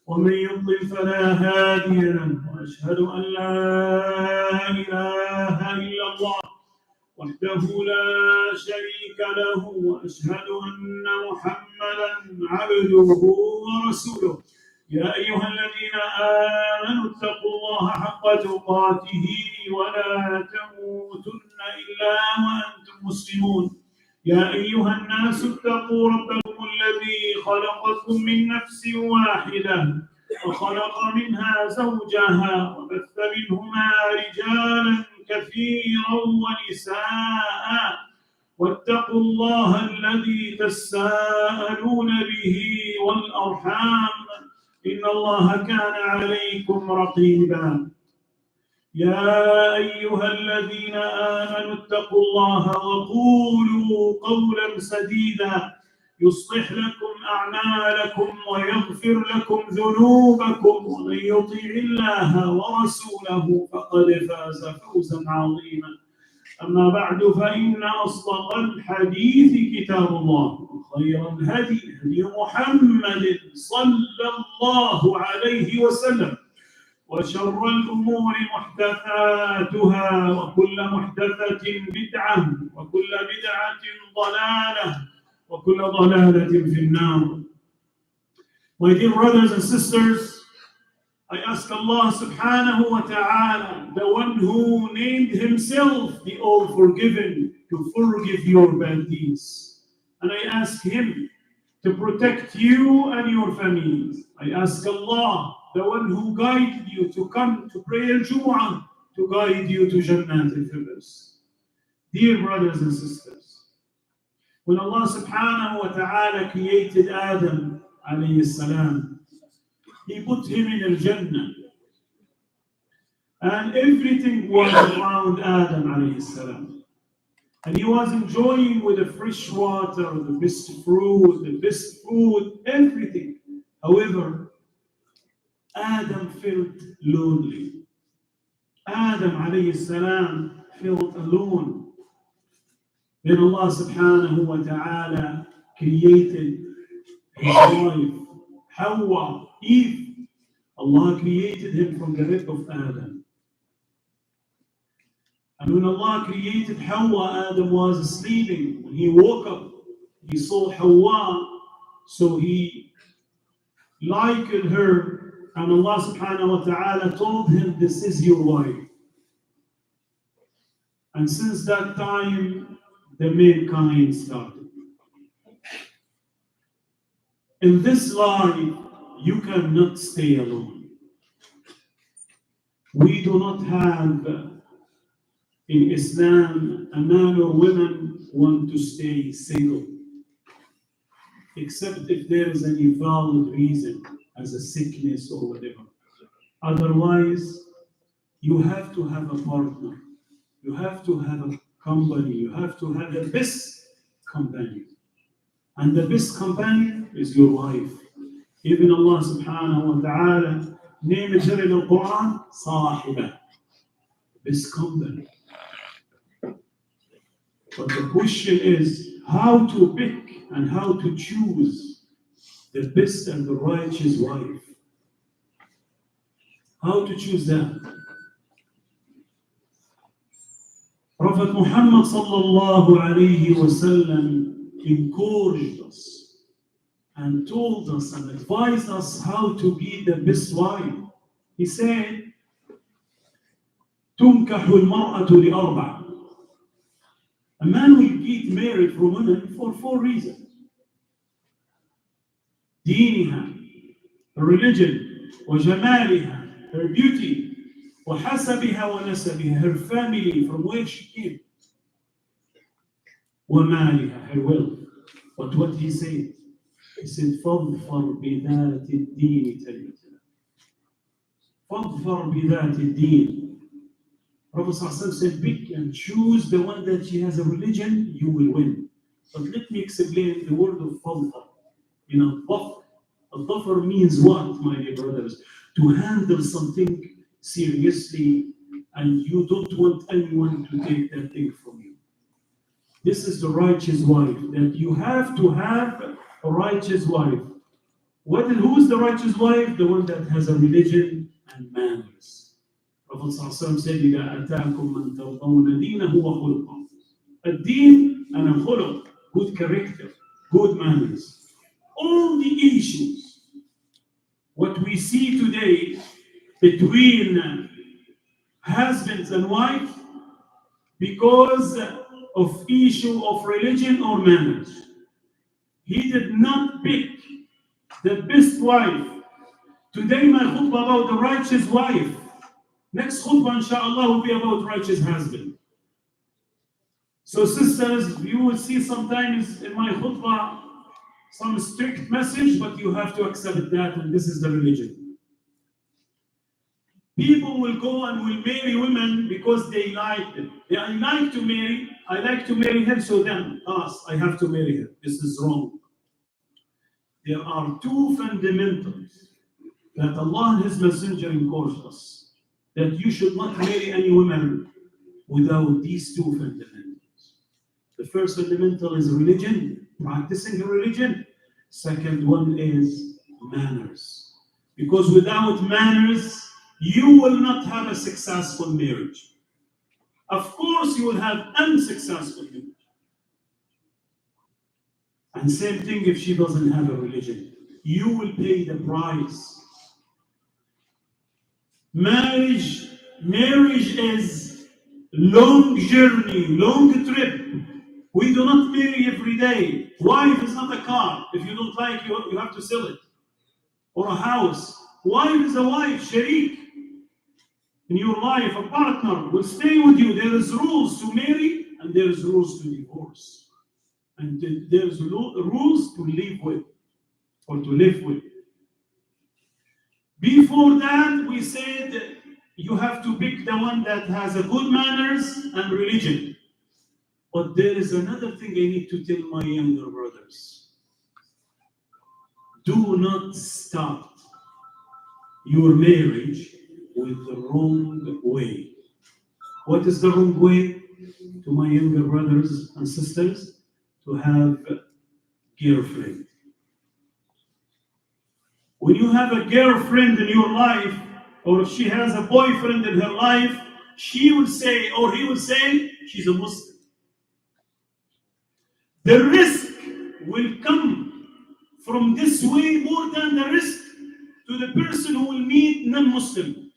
ومن يضلل فلا هادي له وأشهد أن لا إله إلا الله وحده لا شريك له وأشهد أن محمدا عبده ورسوله يا أيها الذين آمنوا اتقوا الله حق تقاته ولا تموتن إلا وأنتم مسلمون يا أيها الناس اتقوا ربكم الذي خلقكم من نفس واحدة وخلق منها زوجها وبث منهما رجالا كثيرا ونساء واتقوا الله الذي تساءلون به والأرحام إن الله كان عليكم رقيبا يا أيها الذين آمنوا اتقوا الله وقولوا قولا سديدا يصلح لكم أعمالكم ويغفر لكم ذنوبكم ومن يطع الله ورسوله فقد فاز فوزا عظيما أما بعد فإن أصدق الحديث كتاب الله وخير الهدي هدي محمد صلى الله عليه وسلم وشر الأمور محدثاتها وكل محدثة بدعة وكل بدعة ضلالة وكل ضلالة في النار. My dear brothers and sisters, I ask Allah subhanahu wa ta'ala, the one who named himself the all-forgiving, to forgive your bad deeds. And I ask him to protect you and your families. I ask Allah, the one who guided you to come to pray al-Jumu'ah, to guide you to Jannat al-Firdaus. Dear brothers and sisters, when Allah subhanahu wa ta'ala created Adam alayhi salam, He put him in al-Jannah. And everything was around Adam alayhi salam. And he was enjoying with the fresh water, the best fruit, the best food, everything. However, Adam felt lonely. Adam alayhi salam felt alone. Then Allah subhanahu wa ta'ala created his wife, Hawa, Eve. Allah created him from the rib of Adam. And when Allah created Hawa, Adam was sleeping. When he woke up, he saw Hawa, so he liked her. And Allah subhanahu wa ta'ala told him, this is your wife. And since that time, the mankind started. In this life, you cannot stay alone. We do not have in Islam a man or woman want to stay single, except if there is any valid reason, as a sickness or whatever. Otherwise, you have to have a partner. You have to have a company. You have to have the best companion. And the best companion is your wife. Even Allah subhanahu wa ta'ala named her in the Quran, Sahiba, best company. But the question is how to pick and how to choose the best and the righteous wife. How to choose that? Prophet Muhammad sallallahu alayhi wa sallam encouraged us and told us and advised us how to be the best wife. He said, تُنْكَحُ الْمَرْأَةُ لِأَرْبَعٍ. A man will get married from women for 4 reasons. دينها, her religion, وجمالها, her beauty, وحسبها ونسبها, her family, from where she came, ومالها, her wealth. But what he said? He said, فَاظْفَرْ بِذَاتِ الدِّينِ تَلِيتَ. فَاظْفَرْ بِذَاتِ الدِّينِ. Prophet said, pick and choose the one that she has a religion, you will win. But let me explain the word of fadfar. Al-dhafar means what, my dear brothers? To handle something seriously and you don't want anyone to take that thing from you. This is the righteous wife, that you have to have a righteous wife. Who's the righteous wife? The one that has a religion and manners. Prophet ﷺ said, إِذَا أَتَاكُم مَّن تَرْضَوْنَ دِينَهُ وَخُلُقَهُ. الدين and الخلق, good character, good manners. All the issues, what we see today between husbands and wives, because of issue of religion or manners. He did not pick the best wife. Today my khutbah about the righteous wife. Next khutbah inshallah will be about righteous husband. So sisters, you will see sometimes in my khutbah some strict message, but you have to accept that, and this is the religion. People will go and will marry women because they like them. I like to marry her, so then us, I have to marry her. This is wrong. There are two fundamentals that Allah and His Messenger encouraged us, that you should not marry any woman without these two fundamentals. The first fundamental is religion, practicing religion. Second one is manners. Because without manners, you will not have a successful marriage. Of course, you will have unsuccessful marriage. And same thing if she doesn't have a religion. You will pay the price. Marriage is long journey, long trip. We do not marry every day. Wife is not a car. If you don't like, you have to sell it. Or a house. Wife is a wife, sharik. In your life, a partner will stay with you. There is rules to marry and there is rules to divorce. And there is rules to live with or to live with. Before that, we said you have to pick the one that has a good manners and religion. But there is another thing I need to tell my younger brothers. Do not start your marriage with the wrong way. What is the wrong way? To my younger brothers and sisters, to have a girlfriend. When you have a girlfriend in your life, or if she has a boyfriend in her life, she will say, or he will say, she's a Muslim. The risk will come from this way more than the risk to the person who will meet non-Muslim.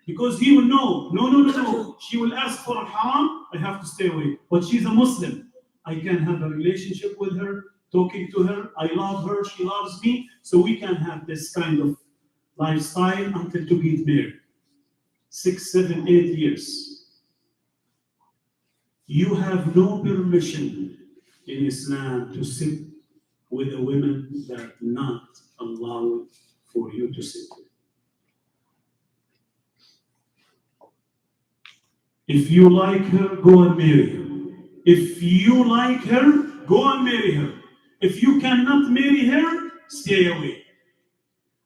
Because he will know, no. She will ask for a haram, I have to stay away. But she's a Muslim. I can have a relationship with her, talking to her. I love her, she loves me. So we can have this kind of lifestyle until to get married. 6, 7, 8 years. You have no permission in Islam to sit with a woman that not allowed for you to sit with. If you like her, go and marry her. If you like her, go and marry her. If you cannot marry her, stay away.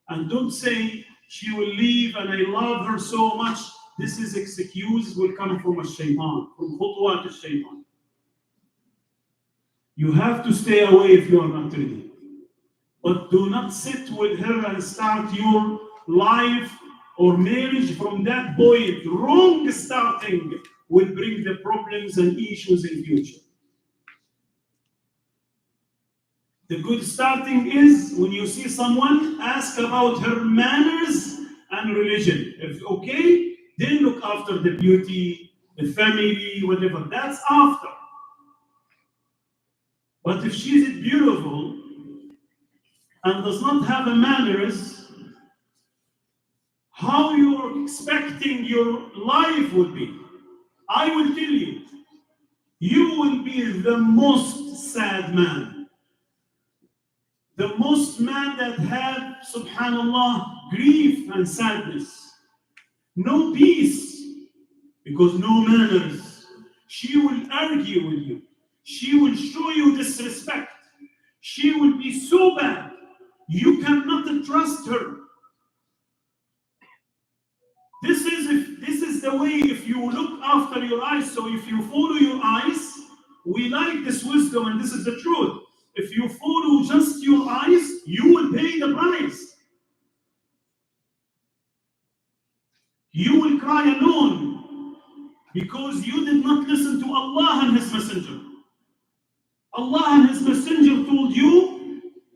And don't say, she will leave and I love her so much. This is excuse will come from a shaitan, from khutwat al-shaitan. You have to stay away if you are not ready. But do not sit with her and start your life or marriage from that point. Wrong starting will bring the problems and issues in future. The good starting is when you see someone, ask about her manners and religion. If okay, then look after the beauty, the family, whatever. That's after. But if she's beautiful and does not have a manners, how you're expecting your life would be? I will tell you, you will be the most sad man. The most man that had, subhanallah, grief and sadness. No peace, because no manners. She will argue with you. She will show you disrespect. She will be so bad. You cannot trust her. This is the way if you look after your eyes. So if you follow your eyes, we like this wisdom and this is the truth. If you follow just your eyes, you will pay the price. You will cry alone because you did not listen to Allah and His Messenger. Allah and His Messenger told you,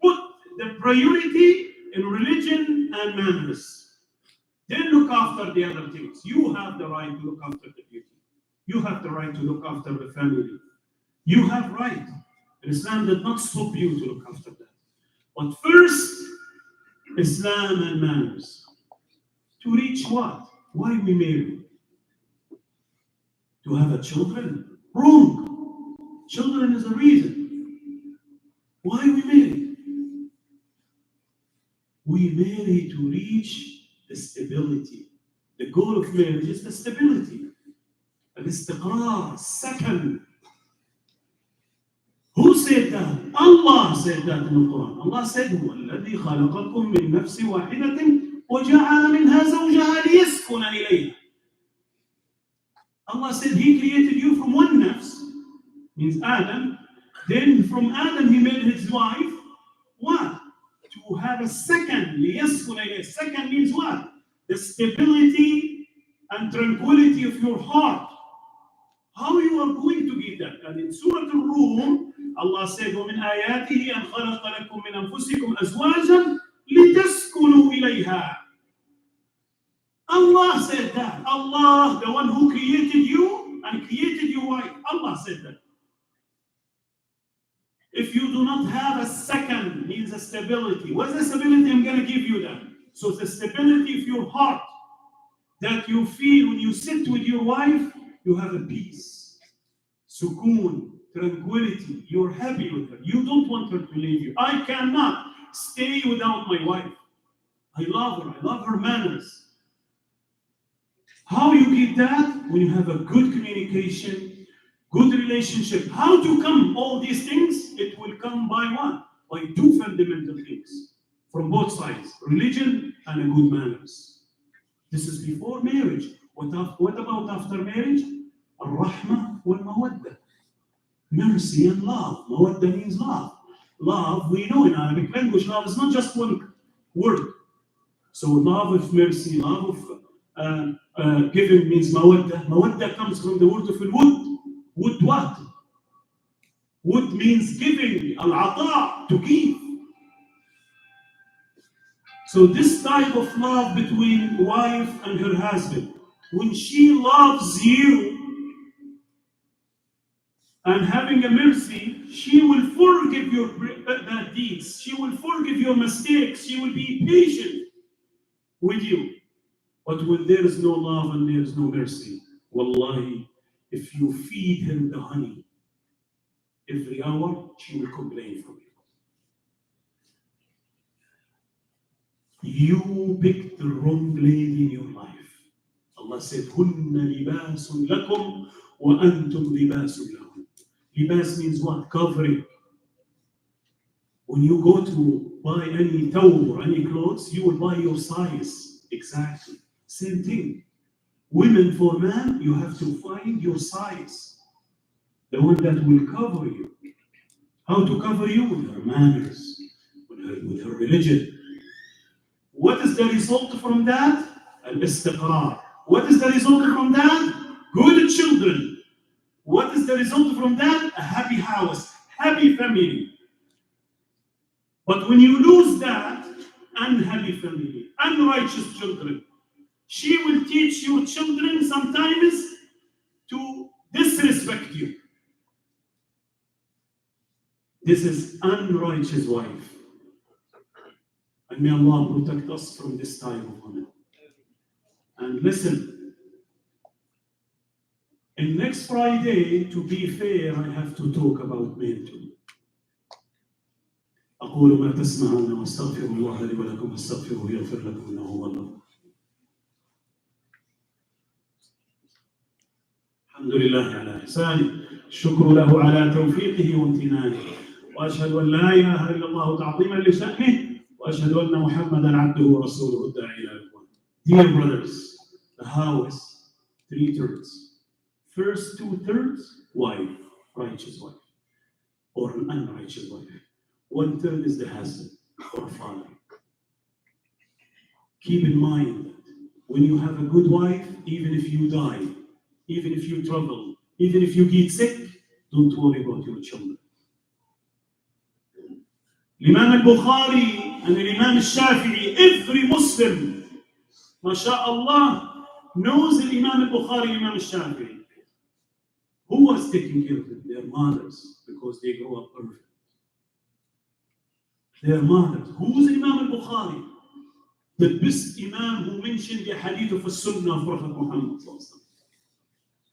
put the priority in religion and manners. Then look after the other things. You have the right to look after the beauty. You have the right to look after the family. You have right. Islam did not stop you to look after that. But first, Islam and manners. To reach what? Why we marry? To have a children? Wrong. Children is a reason. Why we marry? We marry to reach the stability. The goal of marriage is the stability. الاستقرار, second. Who said that? Allah said that in the Quran. Allah said, هو الذي خلقكم من نفس واحدة وجعل منها زوجها ليسكن إليها. Allah said He created you from one nafs, means Adam. Then from Adam He made his wife. What? To have a second. ليسكن إليها. Second means what? The stability and tranquility of your heart. How you are going to get that? And in Surah Al-Rum, Allah said, وَمِنْ آيَاتِهِ أَنْ خَلَقَ لَكُم مِّنْ أَنفُسِكُمْ أَزْوَاجًا لِتَسْكُنُوا إِلَيْهَا. Allah said that. Allah, the one who created you and created your wife. Allah said that. If you do not have a second, means a stability. What's the stability? I'm going to give you that. So the stability of your heart that you feel when you sit with your wife, you have a peace, sukoon, tranquility. You're happy with her. You don't want her to leave you. I cannot stay without my wife. I love her. I love her manners. How you get that? When you have a good communication, good relationship. How to come all these things? It will come by what? By two fundamental things from both sides, religion and a good manners. This is before marriage. What about after marriage? Al-Rahmah wal-Mawadda. Mercy and love. Mawadda means love. Love, we know in Arabic language, love is not just one word. So love of mercy, love of giving means mawadda. Mawadda comes from the word of wood. Wood what? Wood means giving, al-ata, to give. So this type of love between wife and her husband, when she loves you and having a mercy, she will forgive your bad deeds. She will forgive your mistakes. She will be patient with you. But when there is no love and there is no mercy, wallahi, if you feed her the honey every hour, she will complain from you. You picked the wrong lady in your life. Allah said, هُنَّ لِبَاسٌ لَكُمْ وَأَنْتُمْ لِبَاسٌ لَهُمْ. Libas means what? Covering. When you go to buy any thawb or any clothes, you will buy your size. Exactly. Same thing. Women for man, you have to find your size. The one that will cover you. How to cover you? With her manners, with her religion. What is the result from that? Al-istiqrar. What is the result from that? Good children. What is the result from that? A happy house, happy family. But when you lose that, unhappy family, unrighteous children, she will teach your children sometimes to disrespect you. This is unrighteous wife. And may Allah protect us from this type of woman. And listen, in next Friday, to be fair, I have to talk about men too. أقول ما تسمعون واستغفر الله لي ولكم واستغفروه يغفر لكم إنه هو الله. الحمد لله على إحسانه، الشكر له على توفيقه وامتنانه، وأشهد أن لا إله إلا الله تعظيما لشأنه، وأشهد أن محمدا عبده ورسوله الداعي إلى الرضوان. Dear brothers, the house, 3/3. First 2/3, wife, righteous wife, or an unrighteous wife. 1/3 is the husband. for a father. Keep in mind that when you have a good wife, even if you die, even if you travel, even if you get sick, don't worry about your children. Imam al-Bukhari and Imam al-Shafi'i, every Muslim, mashallah, knows Imam al-Bukhari and Imam al-Shafi'i. Who was taking care of them? Their mothers, because they grew up perfect. Their mothers. Who's Imam al-Bukhari? The best Imam who mentioned the hadith of the Sunnah of Prophet Muhammad.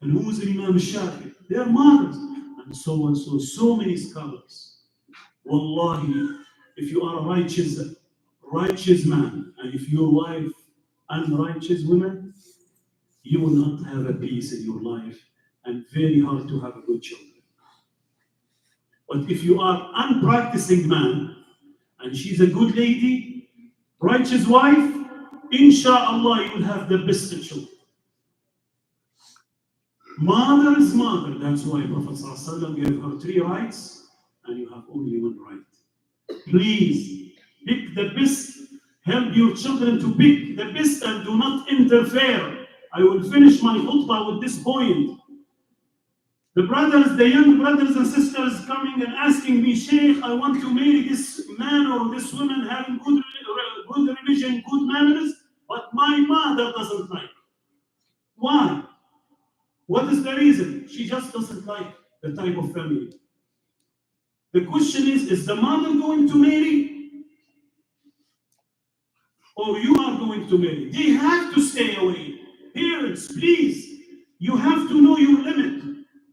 And who's Imam al-Shafi'i? Their mothers. And so on, so many scholars. Wallahi, if you are a righteous man, and if your wife unrighteous woman, you will not have a peace in your life, and very hard to have a good children. But if you are unpracticing man, and she's a good lady, righteous wife, inshallah you will have the best children. Mother is mother. That's why Prophet ﷺ gave her 3 rights, and you have only 1 right. Please pick the best. Help your children to pick the best and do not interfere. I will finish my khutbah with this point. The young brothers and sisters coming and asking me, Sheikh, I want to marry this man or this woman having good religion, good manners, but my mother doesn't like. Why? What is the reason? She just doesn't like the type of family. The question is the mother going to marry? Or you are going to marry? They have to stay away. Parents, please, you have to know your limit.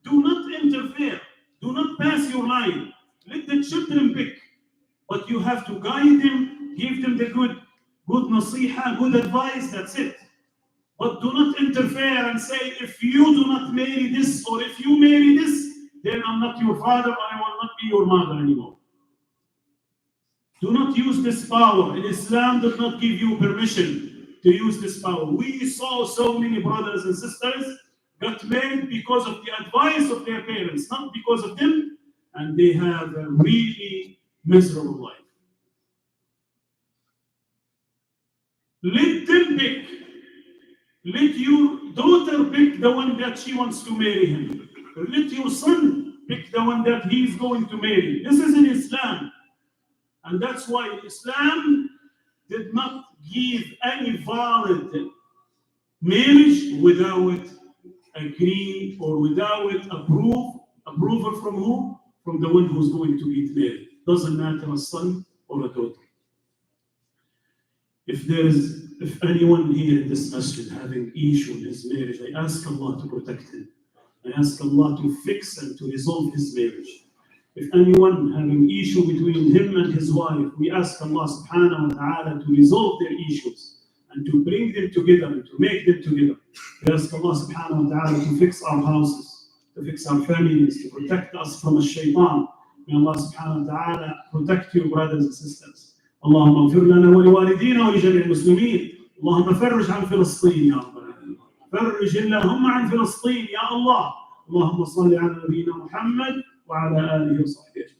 Do not interfere. Do not pass your line. Let the children pick. But you have to guide them, give them the good nasiha, good advice, that's it. But do not interfere and say, if you do not marry this, or if you marry this, then I'm not your father, I will not be your mother anymore. Do not use this power. And Islam does not give you permission to use this power. We saw so many brothers and sisters got married because of the advice of their parents, not because of them, and they have a really miserable life. Let them pick. Let your daughter pick the one that she wants to marry him. Let your son pick the one that he is going to marry. This is in Islam. And that's why Islam did not give any valid marriage without agree or without approval from who? From the one who's going to get married. Doesn't matter a son or a daughter. If anyone here in this masjid having issue in his marriage, I ask Allah to protect him. I ask Allah to fix and to resolve his marriage. If anyone having issue between him and his wife, we ask Allah subhanahu wa ta'ala to resolve their issues and to bring them together and to make them together. We ask Allah subhanahu wa ta'ala to fix our houses, to fix our families, to protect us from الشيطان. May Allah subhanahu wa ta'ala protect you, brothers and sisters. اللهم اغفر لنا ولوالدينا ولجميع المسلمين. اللهم فرج عن فلسطين يا رب العالمين. فرج اللهم عن فلسطين يا الله. اللهم صل على نبينا محمد وعلى آله وصحبه أجمعين.